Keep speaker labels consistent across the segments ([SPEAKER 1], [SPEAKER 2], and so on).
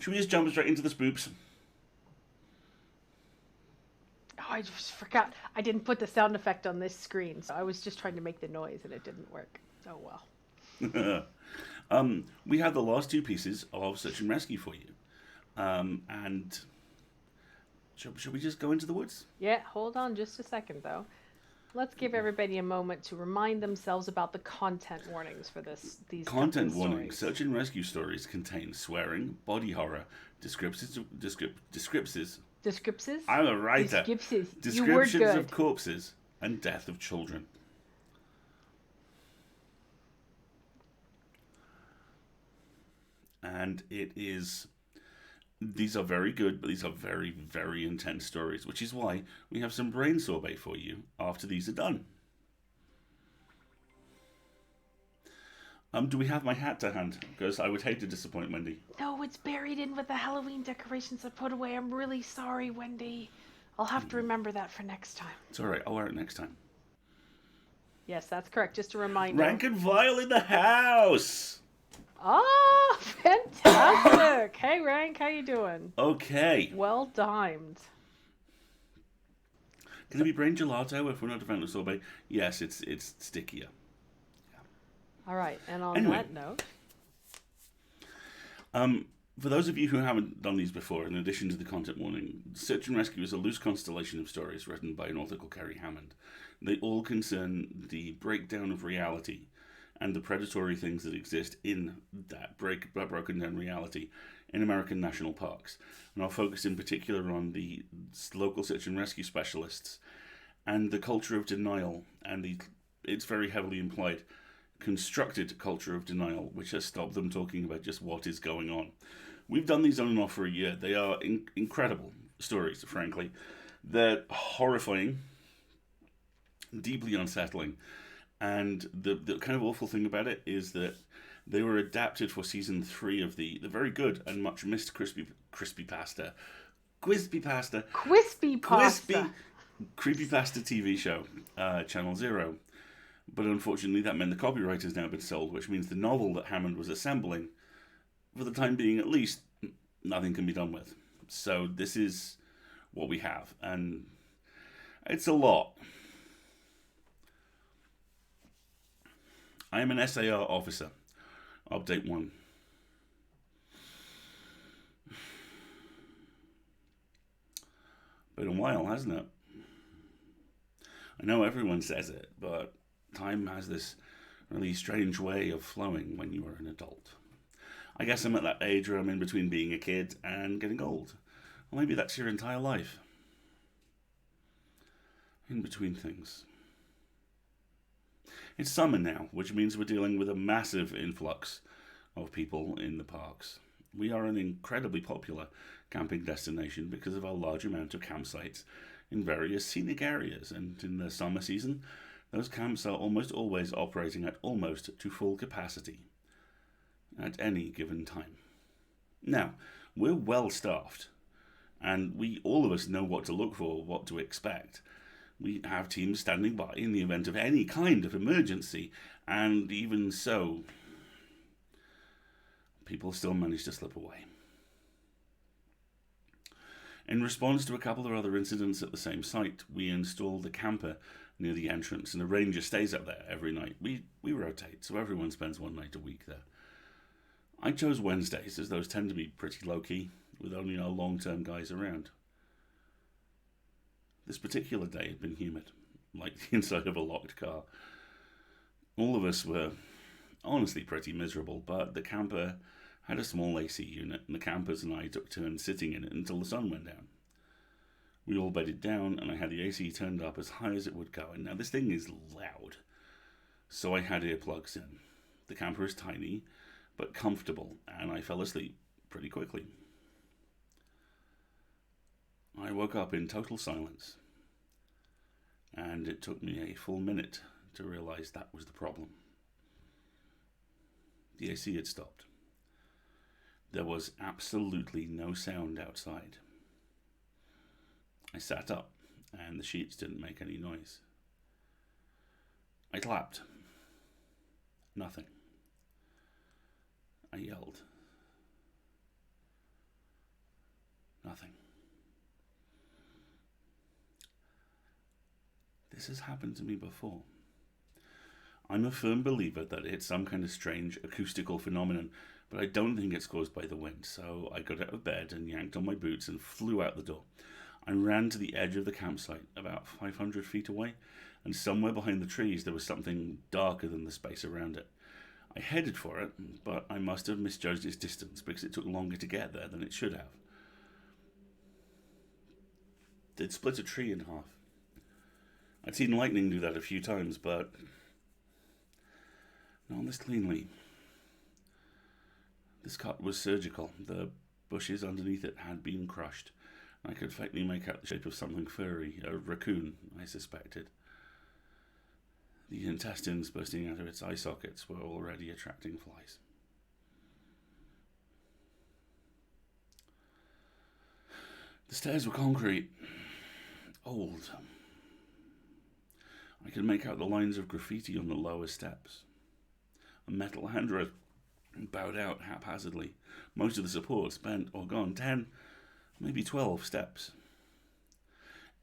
[SPEAKER 1] Should we just jump straight into the spoops?
[SPEAKER 2] Oh, I just forgot. I didn't put the sound effect on this screen, so I was just trying to make the noise and it didn't work. Oh well.
[SPEAKER 1] We have the last two pieces of search and rescue for you. And should we just go into the woods?
[SPEAKER 2] Yeah, hold on just a second though. Let's give everybody a moment to remind themselves about the content warnings for these couple
[SPEAKER 1] Content
[SPEAKER 2] of
[SPEAKER 1] warning:
[SPEAKER 2] stories.
[SPEAKER 1] search and rescue stories contain swearing, body horror, descriptions.
[SPEAKER 2] Descriptions?
[SPEAKER 1] I'm a writer.
[SPEAKER 2] Descriptions. You were
[SPEAKER 1] Descriptions
[SPEAKER 2] good.
[SPEAKER 1] of corpses and death of children. And it is. These are very good, but these are very, very intense stories, which is why we have some brain sorbet for you after these are done. Do we have my hat to hand? Because I would hate to disappoint Wendy.
[SPEAKER 2] No, it's buried in with the Halloween decorations I put away. I'm really sorry, Wendy. I'll have to remember that for next time.
[SPEAKER 1] It's alright, I'll wear it next time.
[SPEAKER 2] Yes, that's correct. Just a reminder.
[SPEAKER 1] Rank and Vile in the house!
[SPEAKER 2] Ah, fantastic! Hey, Rank, how you doing?
[SPEAKER 1] Okay.
[SPEAKER 2] Well timed.
[SPEAKER 1] Can it be brain gelato if we're not a fan of sorbet? Yes, it's stickier.
[SPEAKER 2] All right, and on
[SPEAKER 1] Anyway.
[SPEAKER 2] that note,
[SPEAKER 1] For those of you who haven't done these before, in addition to the content warning, Search and Rescue is a loose constellation of stories written by an author called Kerry Hammond. They all concern the breakdown of reality and the predatory things that exist in that broken down reality in American national parks. And I'll focus in particular on the local search and rescue specialists and the culture of denial and it's very heavily implied constructed culture of denial, which has stopped them talking about just what is going on. We've done these on and off for a year. They are incredible stories, frankly. They're horrifying, deeply unsettling, and the kind of awful thing about it is that they were adapted for season 3 of the very good and much missed Crispy Pasta,
[SPEAKER 2] crispy pasta.
[SPEAKER 1] Creepypasta TV show, Channel Zero. But unfortunately, that meant the copyright has now been sold, which means the novel that Hammond was assembling, for the time being at least, nothing can be done with. So this is what we have, and it's a lot. I am an SAR officer. Update 1. Been a while, hasn't it? I know everyone says it, but time has this really strange way of flowing when you are an adult. I guess I'm at that age where I'm in between being a kid and getting old. Or maybe that's your entire life. In between things. It's summer now, which means we're dealing with a massive influx of people in the parks. We are an incredibly popular camping destination because of our large amount of campsites in various scenic areas, and in the summer season, those camps are almost always operating at almost to full capacity at any given time. Now, we're well staffed, and all of us know what to look for, what to expect. We have teams standing by in the event of any kind of emergency, and even so, people still manage to slip away. In response to a couple of other incidents at the same site, we installed a camper near the entrance, and a ranger stays up there every night. We rotate, so everyone spends one night a week there. I chose Wednesdays, as those tend to be pretty low-key, with only our long-term guys around. This particular day had been humid, like the inside of a locked car. All of us were honestly pretty miserable, but the camper had a small AC unit, and the campers and I took turns sitting in it until the sun went down. We all bedded down, and I had the AC turned up as high as it would go, and now this thing is loud. So I had earplugs in. The camper is tiny, but comfortable, and I fell asleep pretty quickly. I woke up in total silence, and it took me a full minute to realize that was the problem. The AC had stopped. There was absolutely no sound outside. I sat up, and the sheets didn't make any noise. I clapped. Nothing. I yelled. this has happened to me before. I'm a firm believer that it's some kind of strange acoustical phenomenon, but I don't think it's caused by the wind, so I got out of bed and yanked on my boots and flew out the door. I ran to the edge of the campsite, about 500 feet away, and somewhere behind the trees there was something darker than the space around it. I headed for it, but I must have misjudged its distance because it took longer to get there than it should have. They'd split a tree in half. I'd seen lightning do that a few times, but not this cleanly. This cut was surgical. The bushes underneath it had been crushed. I could faintly make out the shape of something furry, a raccoon, I suspected. The intestines bursting out of its eye sockets were already attracting flies. The stairs were concrete, old. I could make out the lines of graffiti on the lower steps. A metal handrail bowed out haphazardly, most of the supports bent or gone 10, maybe 12 steps.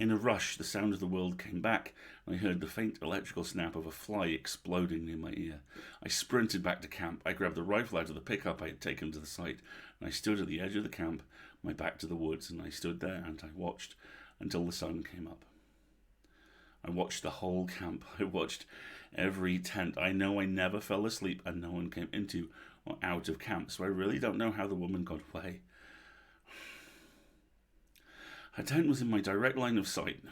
[SPEAKER 1] In a rush, the sound of the world came back, and I heard the faint electrical snap of a fly exploding near my ear. I sprinted back to camp. I grabbed the rifle out of the pickup I had taken to the site, and I stood at the edge of the camp, my back to the woods, and I stood there and I watched until the sun came up. I watched the whole camp. I watched every tent. I know I never fell asleep, and no one came into or out of camp, so I really don't know how the woman got away. Her tent was in my direct line of sight.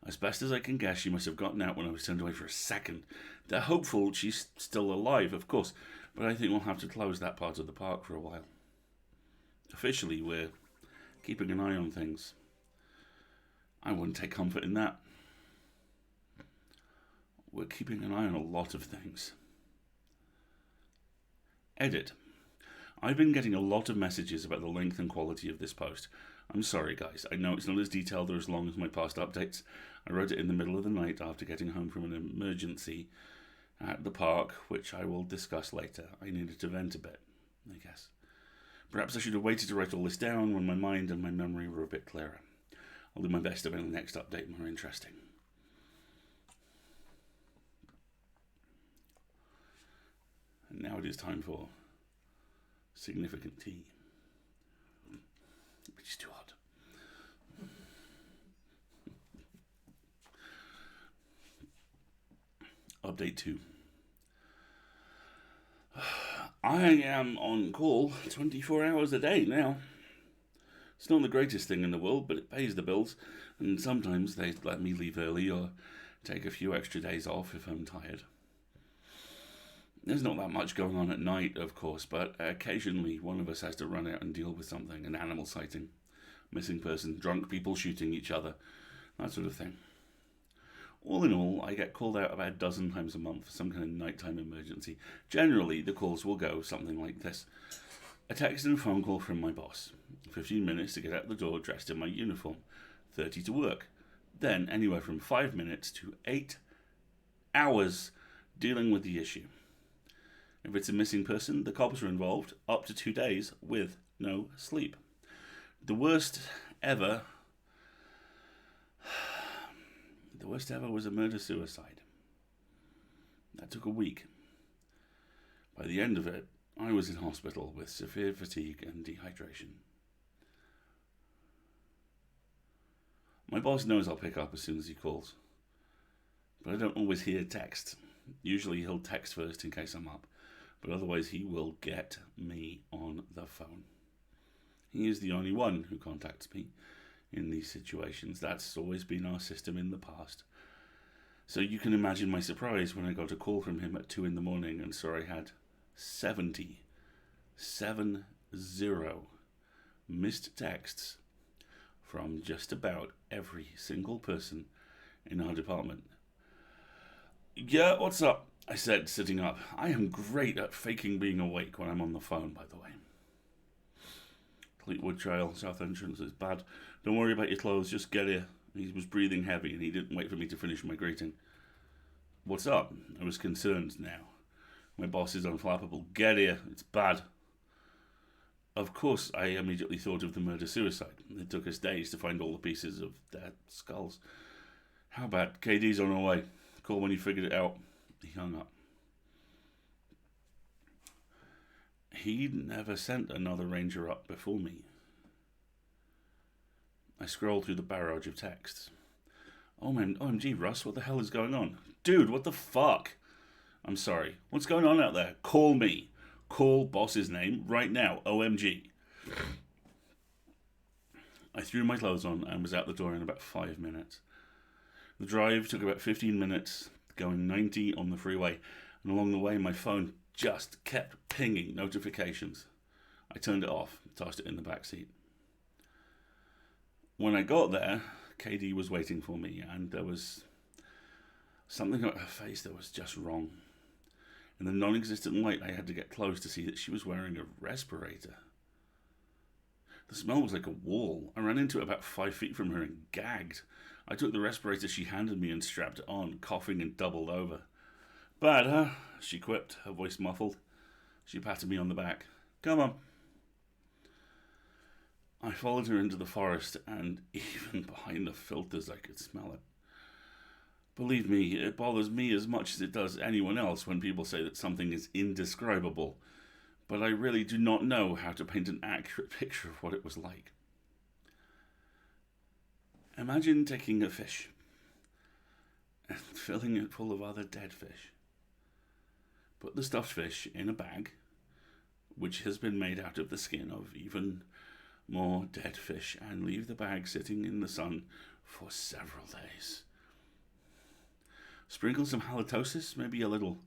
[SPEAKER 1] As best as I can guess, she must have gotten out when I was turned away for a second. They're hopeful she's still alive, of course, but I think we'll have to close that part of the park for a while. Officially, we're keeping an eye on things. I wouldn't take comfort in that. We're keeping an eye on a lot of things. Edit. I've been getting a lot of messages about the length and quality of this post. I'm sorry, guys. I know it's not as detailed or as long as my past updates. I wrote it in the middle of the night after getting home from an emergency at the park, which I will discuss later. I needed to vent a bit, I guess. Perhaps I should have waited to write all this down when my mind and my memory were a bit clearer. I'll do my best to make the next update more interesting. And now it is time for significant tea, which is too hot. Update 2. I am on call 24 hours a day now. It's not the greatest thing in the world, but it pays the bills, and sometimes they let me leave early or take a few extra days off if I'm tired. There's not that much going on at night, of course, but occasionally one of us has to run out and deal with something, an animal sighting, missing person, drunk people shooting each other, that sort of thing. All in all, I get called out about a dozen times a month for some kind of nighttime emergency. Generally, the calls will go something like this. A text and phone call from my boss. 15 minutes to get out the door dressed in my uniform. 30 to work. Then anywhere from 5 minutes to 8 hours dealing with the issue. If it's a missing person, the cops are involved up to 2 days with no sleep. The worst ever was a murder-suicide. That took a week. By the end of it, I was in hospital with severe fatigue and dehydration. My boss knows I'll pick up as soon as he calls, but I don't always hear text. Usually he'll text first in case I'm up, but otherwise he will get me on the phone. He is the only one who contacts me in these situations. That's always been our system in the past. So you can imagine my surprise when I got a call from him at 2 a.m. and saw I had 70 missed texts from just about every single person in our department. Yeah, what's up? I said, sitting up. I am great at faking being awake when I'm on the phone, by the way. Fleetwood Trail, South Entrance is bad. Don't worry about your clothes, just get here. He was breathing heavy and he didn't wait for me to finish my greeting. What's up? I was concerned now. My boss is unflappable. Get here, it's bad. Of course, I immediately thought of the murder-suicide. It took us days to find all the pieces of their skulls. How about KD's on her way? Call when you figured it out. He hung up. He'd never sent another ranger up before me. I scrolled through the barrage of texts. Oh man, OMG, Russ, what the hell is going on? Dude, what the fuck? I'm sorry. What's going on out there? Call me. Call boss's name right now. OMG. I threw my clothes on and was out the door in about 5 minutes. The drive took about 15 minutes, going 90 on the freeway, and along the way my phone just kept pinging notifications. I turned it off, tossed it in the back seat. When I got there, KD was waiting for me, and there was something about her face that was just wrong. In the non-existent light, I had to get close to see that she was wearing a respirator. The smell was like a wall. I ran into it about 5 feet from her and gagged. I took the respirator she handed me and strapped it on, coughing and doubled over. Bad, huh? She quipped, her voice muffled. She patted me on the back. Come on. I followed her into the forest, and even behind the filters I could smell it. Believe me, it bothers me as much as it does anyone else when people say that something is indescribable, but I really do not know how to paint an accurate picture of what it was like. Imagine taking a fish and filling it full of other dead fish. Put the stuffed fish in a bag, which has been made out of the skin of even more dead fish, and leave the bag sitting in the sun for several days. Sprinkle some halitosis, maybe a little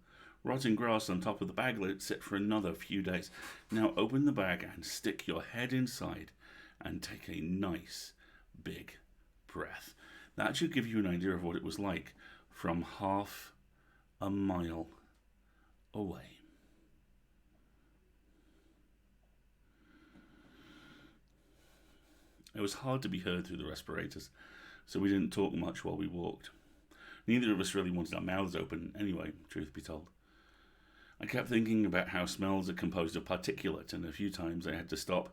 [SPEAKER 1] rotting grass on top of the bag, let it sit for another few days. Now open the bag and stick your head inside and take a nice big breath. That should give you an idea of what it was like from half a mile away. It was hard to be heard through the respirators, so we didn't talk much while we walked. Neither of us really wanted our mouths open anyway, truth be told. I kept thinking about how smells are composed of particulate, and a few times I had to stop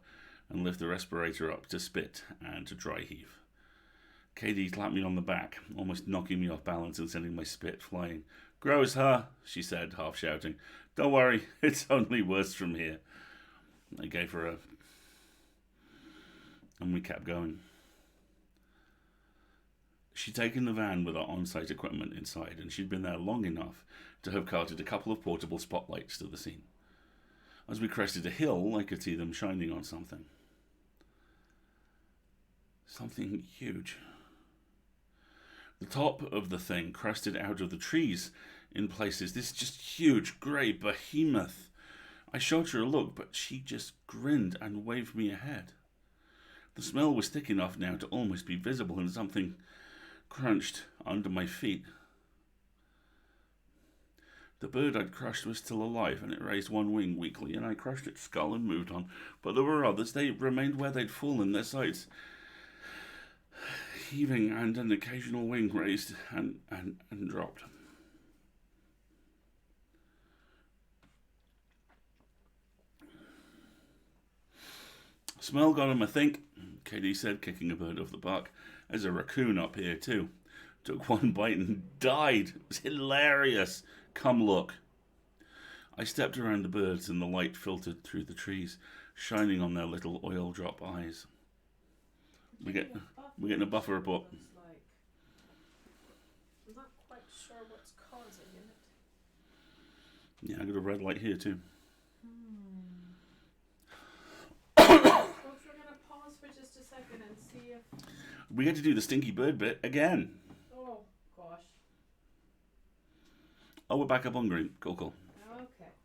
[SPEAKER 1] and lift the respirator up to spit and to dry heave. Katie slapped me on the back, almost knocking me off balance and sending my spit flying. Gross, huh? She said, half shouting. Don't worry, it's only worse from here. I gave her a... and we kept going. She'd taken the van with our on-site equipment inside, and she'd been there long enough to have carted a couple of portable spotlights to the scene. As we crested a hill, I could see them shining on something. Something huge. The top of the thing crested out of the trees in places. This just huge grey behemoth. I showed her a look, but she just grinned and waved me ahead. The smell was thick enough now to almost be visible, and something crunched under my feet. The bird I'd crushed was still alive, and it raised one wing weakly, and I crushed its skull and moved on. But there were others. They remained where they'd fallen, their sides heaving, and an occasional wing raised and dropped. Smell got him, I think, Katie said, kicking a bird off the bark. There's a raccoon up here, too. Took one bite and died. It was hilarious. Come look. I stepped around the birds, and the light filtered through the trees, shining on their little oil drop eyes. We're getting a buffer report.
[SPEAKER 2] I'm not quite sure what's causing it.
[SPEAKER 1] Yeah, I got a red light here, too.
[SPEAKER 2] Folks, we're going to pause for just a second and see if...
[SPEAKER 1] We get to do the stinky bird bit again.
[SPEAKER 2] Oh, gosh.
[SPEAKER 1] Oh, we're back up on green. Cool.
[SPEAKER 2] Okay,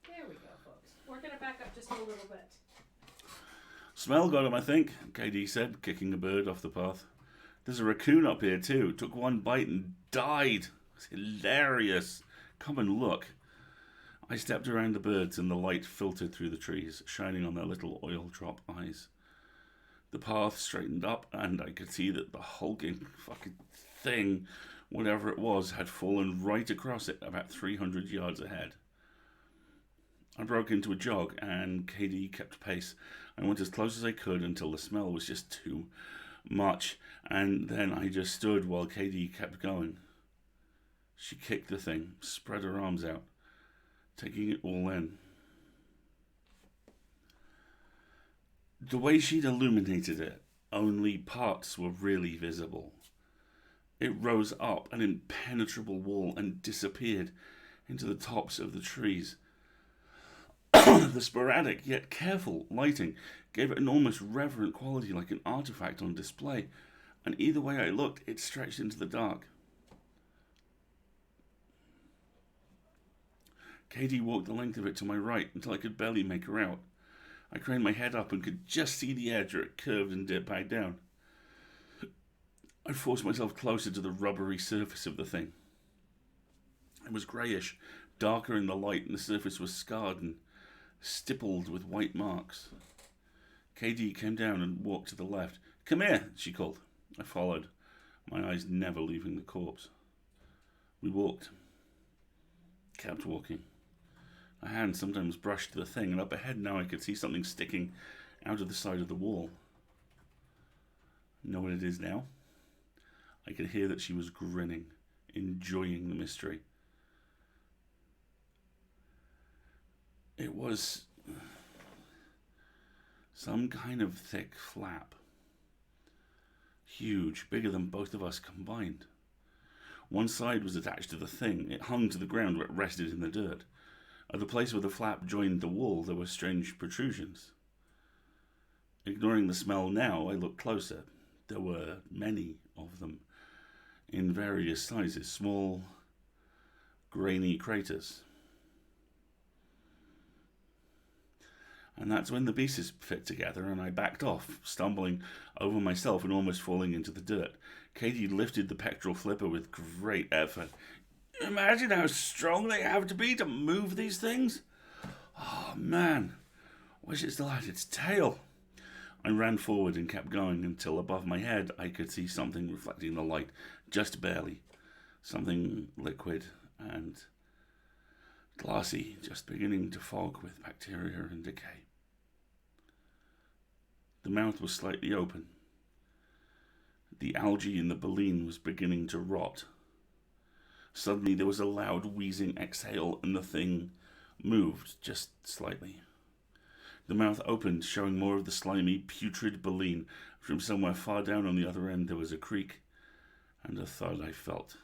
[SPEAKER 2] there we go, folks. We're going to back up just a little bit.
[SPEAKER 1] Smell got him, I think, KD said, kicking a bird off the path. There's a raccoon up here, too. Took one bite and died. It's hilarious. Come and look. I stepped around the birds, and the light filtered through the trees, shining on their little oil drop eyes. The path straightened up, and I could see that the hulking fucking thing, whatever it was, had fallen right across it about 300 yards ahead. I broke into a jog, and Katie kept pace. I went as close as I could until the smell was just too much, and then I just stood while Katie kept going. She kicked the thing, spread her arms out, taking it all in. The way she'd illuminated it, only parts were really visible. It rose up an impenetrable wall and disappeared into the tops of the trees. The sporadic yet careful lighting gave it an almost reverent quality, like an artifact on display, and either way I looked, it stretched into the dark. Katie walked the length of it to my right until I could barely make her out. I craned my head up and could just see the edge where it curved and dipped back down. I forced myself closer to the rubbery surface of the thing. It was greyish, darker in the light, and the surface was scarred and stippled with white marks. Katie came down and walked to the left. "Come here," she called. I followed, my eyes never leaving the corpse. We walked. Kept walking. My hand sometimes brushed the thing, and up ahead now I could see something sticking out of the side of the wall. Know what it is now? I could hear that she was grinning, enjoying the mystery. It was some kind of thick flap. Huge, bigger than both of us combined. One side was attached to the thing. It hung to the ground where it rested in the dirt. At the place where the flap joined the wall, there were strange protrusions. Ignoring the smell now, I looked closer. There were many of them, in various sizes, small, grainy craters. And that's when the pieces fit together, and I backed off, stumbling over myself and almost falling into the dirt. Katie lifted the pectoral flipper with great effort. Imagine how strong they have to be to move these things. Oh, man. Wish it still had its tail. I ran forward and kept going until above my head I could see something reflecting the light, just barely. Something liquid and glassy, just beginning to fog with bacteria and decay. The mouth was slightly open. The algae in the baleen was beginning to rot. Suddenly there was a loud wheezing exhale and the thing moved just slightly. The mouth opened, showing more of the slimy, putrid baleen. From somewhere far down on the other end there was a creak and a thud I felt,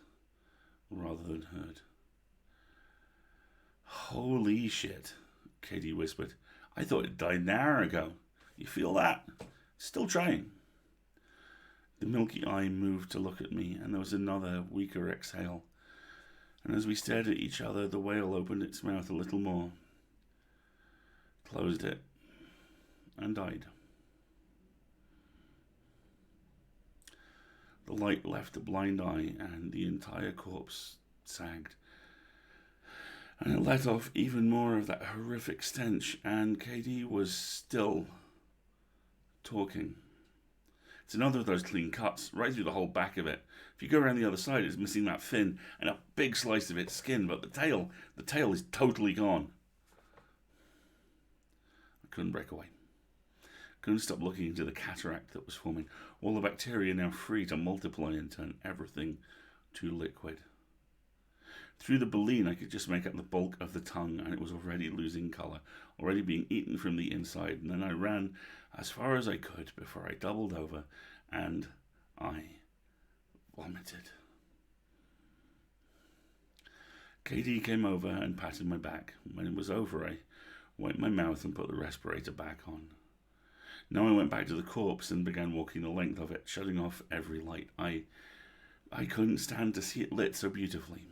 [SPEAKER 1] rather than heard. Holy shit, Katie whispered. I thought it died an hour ago. You feel that? Still trying. The milky eye moved to look at me, and there was another, weaker exhale. And as we stared at each other, the whale opened its mouth a little more, closed it, and died. The light left the blind eye, and the entire corpse sagged. And it let off even more of that horrific stench, and Katie was still talking. It's another of those clean cuts, right through the whole back of it. If you go around the other side, it's missing that fin and a big slice of its skin, but the tail is totally gone. I couldn't break away. Couldn't stop looking into the cataract that was forming. All the bacteria now free to multiply and turn everything to liquid. Through the baleen, I could just make out the bulk of the tongue, and it was already losing colour, already being eaten from the inside. And then I ran as far as I could before I doubled over and I vomited. Katie came over and patted my back. When it was over, I wiped my mouth and put the respirator back on. Now I went back to the corpse and began walking the length of it, shutting off every light. I couldn't stand to see it lit so beautifully.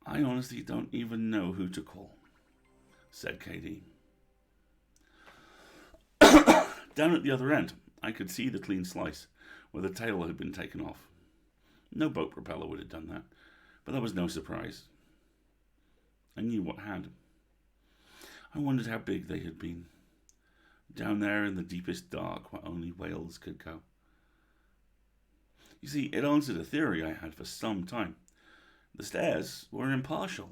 [SPEAKER 1] I honestly don't even know who to call, said Katie. Down at the other end, I could see the clean slice where the tail had been taken off. No boat propeller would have done that, but that was no surprise. I knew what had. I wondered how big they had been, down there in the deepest dark where only whales could go. You see, it answered a theory I had for some time. The stairs were impartial.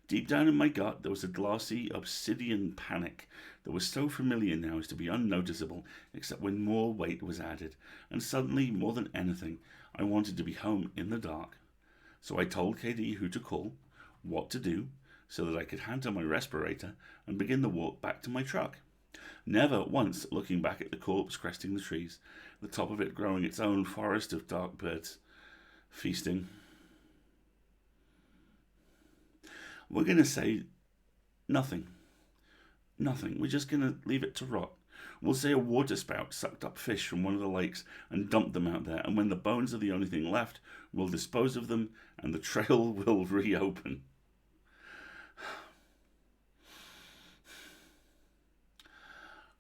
[SPEAKER 1] Deep down in my gut, there was a glassy, obsidian panic that was so familiar now as to be unnoticeable, except when more weight was added, and suddenly, more than anything, I wanted to be home in the dark. So I told KD who to call, what to do, so that I could hand her my respirator and begin the walk back to my truck. Never once looking back at the corpse cresting the trees, the top of it growing its own forest of dark birds, feasting. We're going to say nothing. Nothing. We're just going to leave it to rot. We'll say a waterspout sucked up fish from one of the lakes and dumped them out there, and when the bones are the only thing left, we'll dispose of them and the trail will reopen.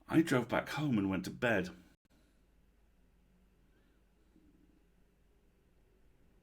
[SPEAKER 1] I drove back home and went to bed.